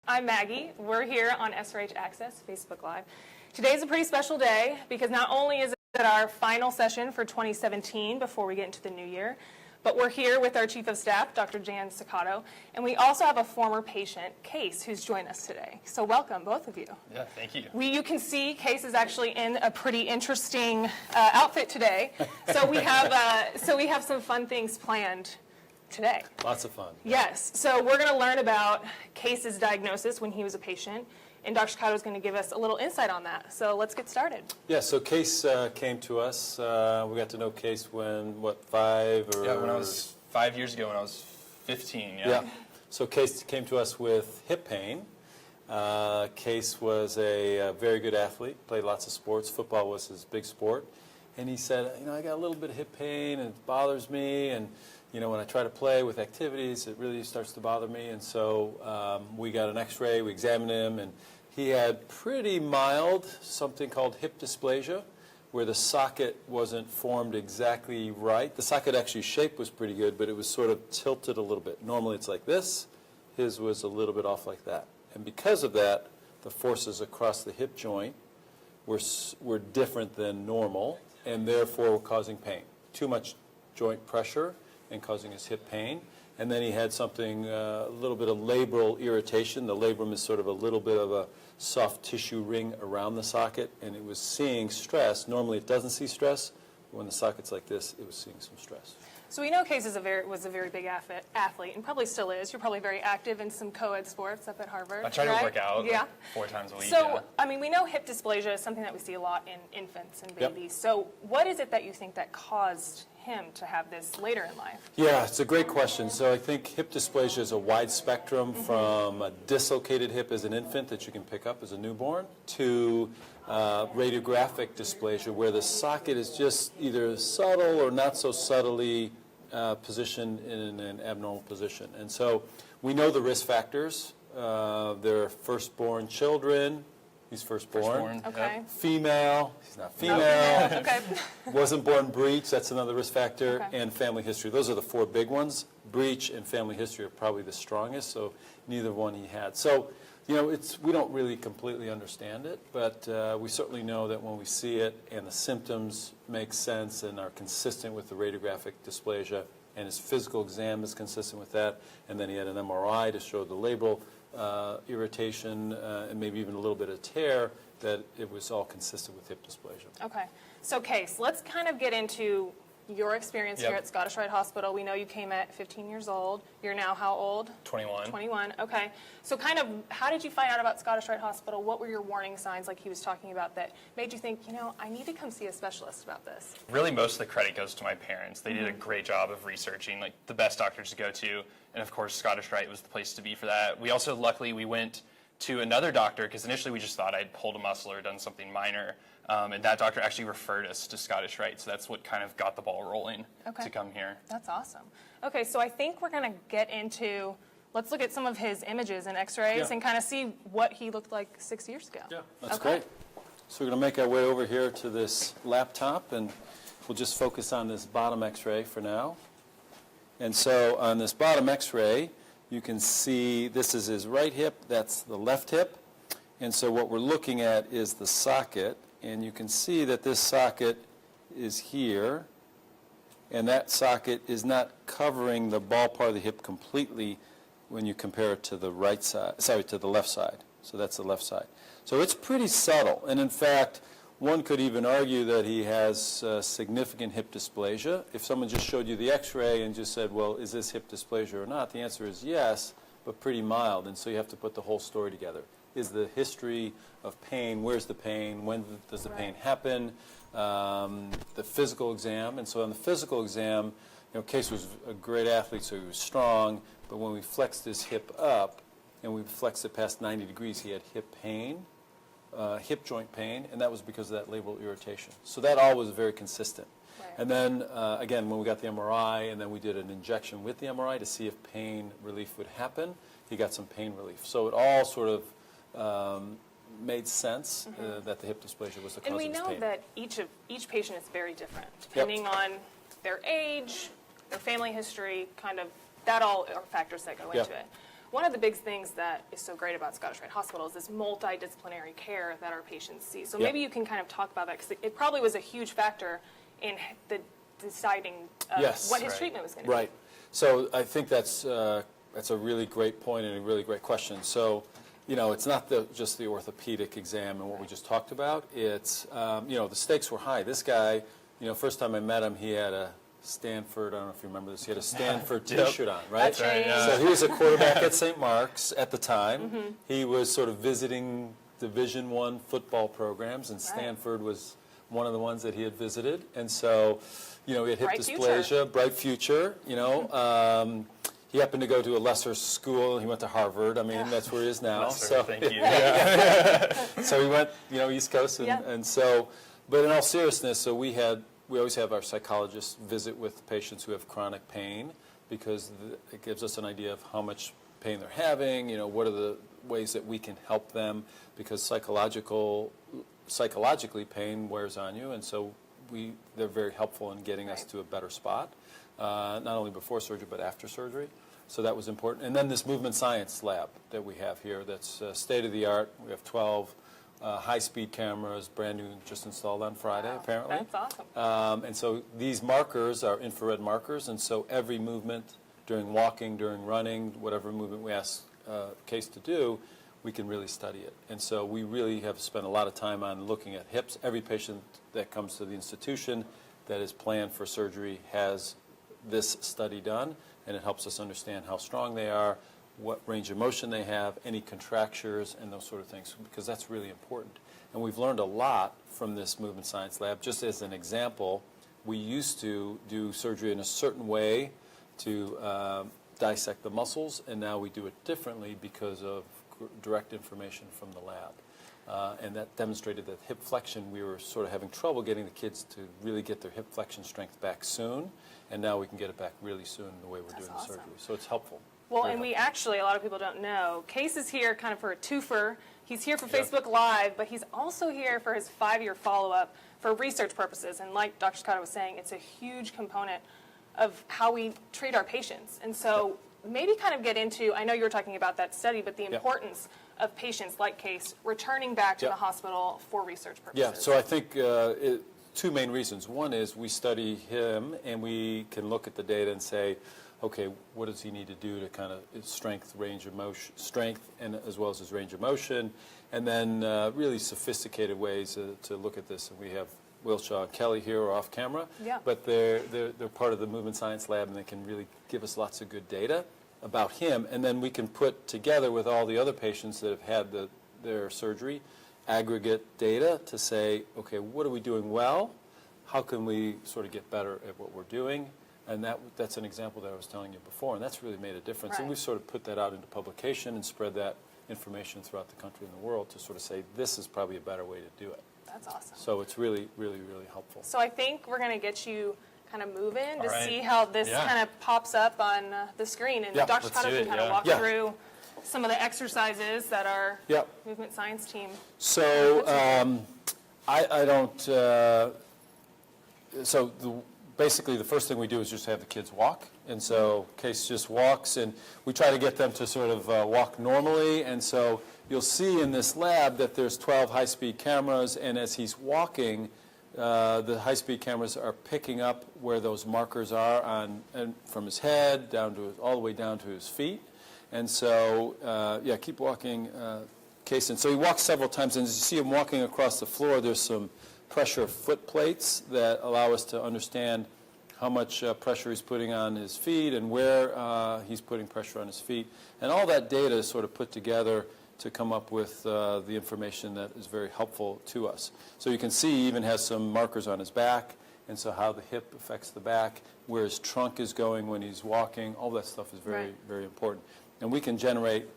I'm Maggie. We're here on SRH Access Facebook Live. Today's a pretty special day because not only is it our final session for 2017 before we get into the new year, but we're here with our Chief of Staff, Dr. Jan Sucato, and we also have a former patient, Case, who's joined us today. So welcome, both of you. Yeah, thank you. You can see Case is actually in a pretty interesting outfit today. So we have some fun things planned today. Lots of fun. Yes. So we're going to learn about Case's diagnosis when he was a patient, and Dr. Sucato is going to give us a little insight on that. So let's get started. Yeah, so Case came to us. We got to know Case when, what, 5 or... Yeah, when I was 5 years ago when I was 15, yeah. So Case came to us with hip pain. Case was a very good athlete, played lots of sports. Football was his big sport. And he said, I got a little bit of hip pain and it bothers me, and when I try to play with activities, it really starts to bother me. And so we got an x-ray, we examined him, and he had pretty mild, something called hip dysplasia, where the socket wasn't formed exactly right. The socket actually shape was pretty good, but it was sort of tilted a little bit. Normally it's like this. His was a little bit off like that. And because of that, the forces across the hip joint were different than normal, and therefore were causing pain. Too much joint pressure and causing his hip pain. And then he had something, a little bit of labral irritation. The labrum is sort of a little bit of a soft tissue ring around the socket, and it was seeing stress. Normally it doesn't see stress, but when the socket's like this, it was seeing some stress. So we know Case was a very big athlete, and probably still is. You're probably very active in some co-ed sports up at Harvard. I try to work out like 4 times a week. So, we know hip dysplasia is something that we see a lot in infants and babies. Yep. So what is it that you think that caused him to have this later in life? Yeah, it's a great question. So I think hip dysplasia is a wide spectrum from a dislocated hip as an infant that you can pick up as a newborn to radiographic dysplasia, where the socket is just either subtle or not so subtly positioned in an abnormal position. And so we know the risk factors. They're firstborn children. He's firstborn. Okay. Yep. Female. He's not female. Okay. Wasn't born breech. That's another risk factor. Okay. And family history. Those are the 4 big ones. Breech and family history are probably the strongest. So neither one he had. So we don't really completely understand it, but we certainly know that when we see it and the symptoms make sense and are consistent with the radiographic dysplasia, and his physical exam is consistent with that, and then he had an MRI to show the labral irritation and maybe even a little bit of tear, that it was all consistent with hip dysplasia. Okay. So Case, let's kind of get into your experience here at Scottish Rite Hospital. We know you came at 15 years old. You're now how old? 21. 21, okay. So kind of, how did you find out about Scottish Rite Hospital? What were your warning signs, like he was talking about, that made you think, I need to come see a specialist about this? Really, most of the credit goes to my parents. They did a great job of researching the best doctors to go to, and of course Scottish Rite was the place to be for that. We also, luckily, we went to another doctor, because initially we just thought I'd pulled a muscle or done something minor. And that doctor actually referred us to Scottish Rite, so that's what kind of got the ball rolling to come here. That's awesome. Okay, so I think we're going to get into, let's look at some of his images and x-rays and kind of see what he looked like 6 years ago. Yeah, that's great. So we're going to make our way over here to this laptop, and we'll just focus on this bottom x-ray for now. And so on this bottom x-ray, you can see this is his right hip, that's the left hip. And so what we're looking at is the socket. And you can see that this socket is here, and that socket is not covering the ball part of the hip completely when you compare it to the right side, to the left side. So that's the left side. So it's pretty subtle, and in fact, one could even argue that he has significant hip dysplasia. If someone just showed you the x-ray and just said, well, is this hip dysplasia or not, the answer is yes, but pretty mild, and so you have to put the whole story together. Is the history of pain, where's the pain, when does the pain happen, the physical exam. And so on the physical exam, Case was a great athlete, so he was strong, but when we flexed his hip up and we flexed it past 90 degrees, he had hip pain, hip joint pain, and that was because of that labral irritation. So that all was very consistent. Right. And then, again, when we got the MRI, and then we did an injection with the MRI to see if pain relief would happen, he got some pain relief. So it all sort of made sense that the hip dysplasia was the cause of his pain. And we know that each patient is very different, depending on their age, their family history, kind of, that all are factors that go into it. one of the big things that is so great about Scottish Rite Hospital is this multidisciplinary care that our patients see. So maybe you can kind of talk about that, because it probably was a huge factor in the deciding what his treatment was going to be. Right. So I think that's a really great point and a really great question. So, it's not just the orthopedic exam and what we just talked about. It's, the stakes were high. This guy, first time I met him, he had a Stanford, I don't know if you remember this, he had a Stanford T-shirt on, right? That's right, yeah. So he was a quarterback at St. Mark's at the time. He was sort of visiting Division I football programs, and Stanford was one of the ones that he had visited. And so, he had hip dysplasia, bright future, he happened to go to a lesser school. He went to Harvard. I mean, that's where he is now. So thank you. So he went, East Coast, and so, but in all seriousness, so we always have our psychologists visit with patients who have chronic pain, because it gives us an idea of how much pain they're having, what are the ways that we can help them, because psychologically pain wears on you, and so they're very helpful in getting us to a better spot, not only before surgery but after surgery. So that was important. And then this movement science lab that we have here, that's state-of-the-art. We have 12 high-speed cameras, brand new, just installed on Friday, apparently. That's awesome. And so these markers are infrared markers, and so every movement during walking, during running, whatever movement we ask case to do, we can really study it. And so we really have spent a lot of time on looking at hips. Every patient that comes to the institution that is planned for surgery has this study done, and it helps us understand how strong they are, what range of motion they have, any contractures, and those sort of things, because that's really important. And we've learned a lot from this movement science lab. Just as an example, we used to do surgery in a certain way to dissect the muscles, and now we do it differently because of direct information from the lab. And that demonstrated that hip flexion, we were sort of having trouble getting the kids to really get their hip flexion strength back soon, and now we can get it back really soon in the way we're doing the surgery. So it's helpful. Well, and we actually, a lot of people don't know, Case is here kind of for a twofer. He's here for Facebook Live, but he's also here for his 5-year follow-up for research purposes. And like Dr. Sucato was saying, it's a huge component of how we treat our patients. And so maybe kind of get into, I know you were talking about that study, but the importance of patients like Case returning back to the hospital for research purposes. Yeah, so I think two main reasons. One is we study him, and we can look at the data and say, okay, what does he need to do to kind of strength, range of motion, strength, and as well as his range of motion, and then really sophisticated ways to look at this. And we have Wilshaw and Kelly here are off camera, but they're part of the movement science lab, and they can really give us lots of good data about him, and then we can put together with all the other patients that have had their surgery aggregate data to say, okay, what are we doing well? How can we sort of get better at what we're doing? And that's an example that I was telling you before, and that's really made a difference. Right. And we've sort of put that out into publication and spread that information throughout the country and the world to sort of say, this is probably a better way to do it. That's awesome. So it's really, really, really helpful. So I think we're going to get you kind of moving to right. see how this kind of pops up on the screen. And Dr. Sucato can kind of walk through some of the exercises that our movement science team. So I don't, basically the first thing we do is just have the kids walk. And so Case just walks, and we try to get them to sort of walk normally. And so you'll see in this lab that there's 12 high-speed cameras, and as he's walking, the high-speed cameras are picking up where those markers are and from his head down to all the way down to his feet. And so, keep walking, Case. And so he walks several times, and as you see him walking across the floor, there's some pressure foot plates that allow us to understand how much pressure he's putting on his feet and where he's putting pressure on his feet. And all that data is sort of put together to come up with the information that is very helpful to us. So you can see he even has some markers on his back, and so how the hip affects the back, where his trunk is going when he's walking, all that stuff is very, very important. And we can generate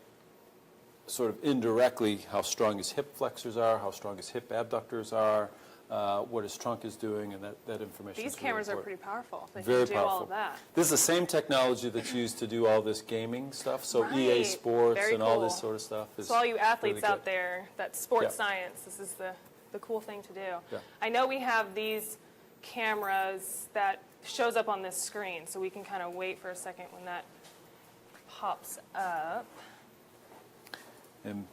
sort of indirectly how strong his hip flexors are, how strong his hip abductors are, what his trunk is doing, and that information. These cameras are pretty powerful. They very can do powerful. all of that. This is the same technology that's used to do all this gaming stuff. So EA Sports Very and all this cool. sort of stuff. So all you athletes really out there, that's sports science, this is the cool thing to do. Yeah. I know we have these cameras that shows up on this screen, so we can kind of wait for a second when that pops up. And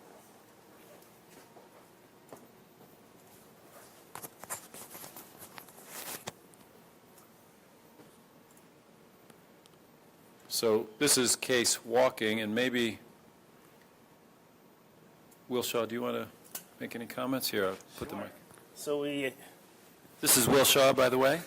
so this is Case walking, and maybe, Wilshaw, do you want to make any comments here? I'll put the mic. So This is Wilshaw, by the way.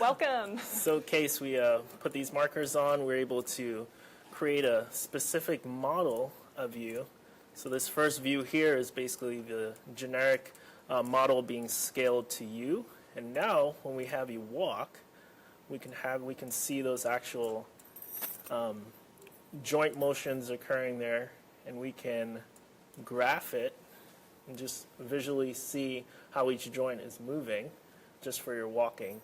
Welcome. Case, we put these markers on. We're able to create a specific model of you. So this first view here is basically the generic model being scaled to you. And now, when we have you walk, we can see those actual joint motions occurring there, and we can graph it and just visually see how each joint is moving just for your walking.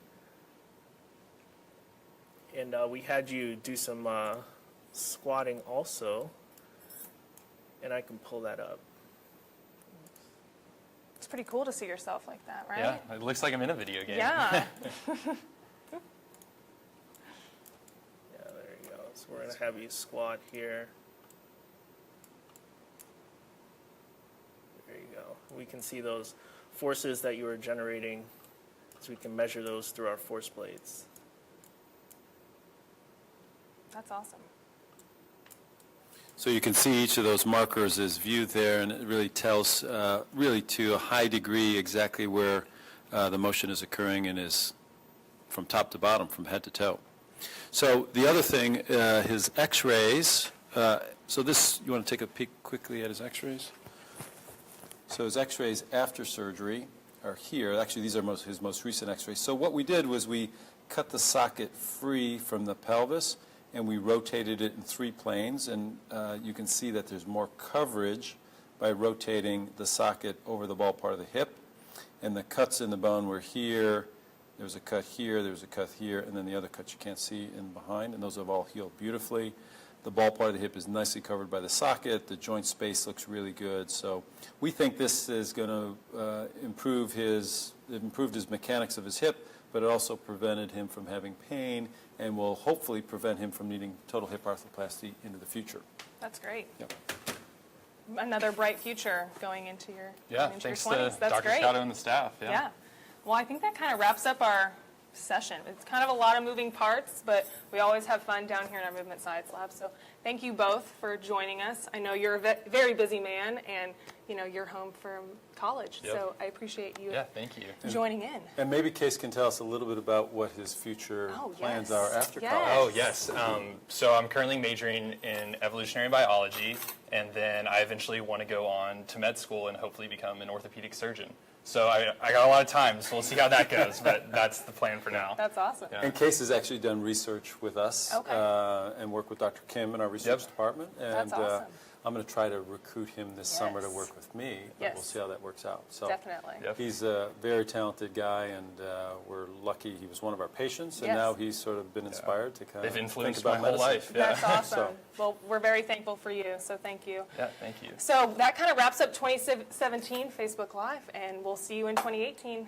And we had you do some squatting also, and I can pull that up. It's pretty cool to see yourself like that, right? Yeah, it looks like I'm in a video game. Yeah. Yeah, there you go. So we're going to have you squat here. There you go. We can see those forces that you are generating, so we can measure those through our force blades. That's awesome. So you can see each of those markers is viewed there, and it really tells, really to a high degree, exactly where the motion is occurring and is from top to bottom, from head to toe. So the other thing, his x-rays, so this, you want to take a peek quickly at his x-rays? So his x-rays after surgery are here. Actually, these are his most recent x-rays. So what we did was we cut the socket free from the pelvis, and we rotated it in 3 planes, and you can see that there's more coverage by rotating the socket over the ball part of the hip. And the cuts in the bone were here, there was a cut here, there was a cut here, and then the other cuts you can't see in behind, and those have all healed beautifully. The ball part of the hip is nicely covered by the socket. The joint space looks really good. So we think this is going to improved his mechanics of his hip, but it also prevented him from having pain and will hopefully prevent him from needing total hip arthroplasty into the future. That's great. Yep. Another bright future going into your, Yeah, going into your thanks 20s. to That's Dr. great. Sucato and the staff. Yeah. Well, I think that kind of wraps up our session. It's kind of a lot of moving parts, but we always have fun down here in our Movement Science Lab. So thank you both for joining us. I know you're a very busy man, and you're home from college. Yep. So I appreciate you Yeah, thank you. joining in. And maybe Case can tell us a little bit about what his future plans are after Yes. college. Oh, yes. So I'm currently majoring in evolutionary biology, and then I eventually want to go on to med school and hopefully become an orthopedic surgeon. So I got a lot of time, so we'll see how that goes, but that's the plan for now. That's awesome. Yeah. And Case has actually done research with us and worked with Dr. Kim in our research department. And That's awesome. I'm going to try to recruit him this summer to Yes. work with me. But Yes. we'll see how that works out. So Definitely. Yep. he's a very talented guy, and we're lucky he was one of our patients. And Yes. now he's sort of been inspired to kind They've of think influenced about my whole medicine. life. Yeah. That's awesome. So- Well, we're very thankful for you, so thank you. Yeah, thank you. So that kind of wraps up 2017 Facebook Live, and we'll see you in 2018.